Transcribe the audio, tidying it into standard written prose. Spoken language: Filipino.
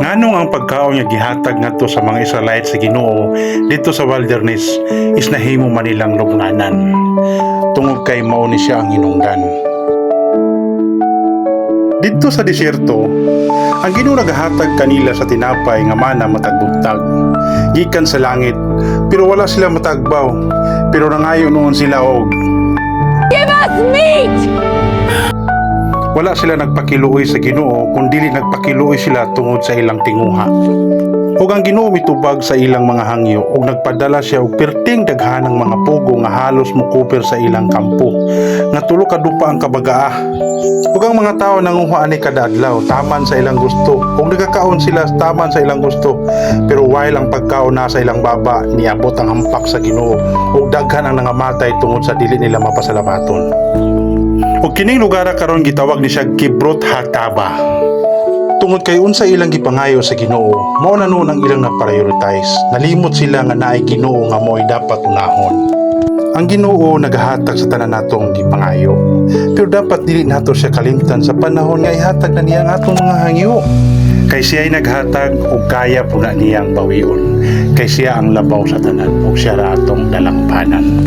Nganong ang pagkaon nga gihatag ngadto sa mga Israelite sa Ginoo dito sa wilderness is nahimo man nilang lubnganan. Tungod kay mao ni siya ang hinungdan. Dito sa disyerto, ang Ginoo nagahatag kanila sa tinapay nga mana matagbugtag gikan sa langit, pero wala sila matagbaw. Pero nangayo noon sila og Give us meat! wala sila nagpakiluoy sa Ginoo, kundi nagpakiluoy sila tungod sa ilang tinguha. Ug ang Ginoo mitubag sa ilang mga hangyo ug nagpadala siya og perting daghanang mga pugo nga halos mokuper sa ilang kampo, nga tulo ka dupa ang kabagaa. Ug ang mga tao nanguha ani kada adlaw taman sa ilang gusto, ug nagakaon sila taman sa ilang gusto. Pero while ang pagkaon na sa ilang baba, niabot ang hampak sa Ginoo ug daghan ang nangamatay tungod sa dili nila mapasalamaton. Ug kining lugar karon gitawag ni siya Kibrot Hataba. Tungod kay unsa ilang gipangayo sa Ginoo, mao na noon ang ilang na-prioritize. Nalimot sila nga naay Ginoo nga mo'y dapat unahon. Ang Ginoo nagahatag sa tanan natong gipangayo. Pero dapat dili nato siya kalimtan sa panahon nga ihatag na niya ang atong mga hangyo. Kay siya ay naghatag ug kaya po na niyang bawion. Kay siya ang labaw sa tanan ug siya ra atong dalampanan.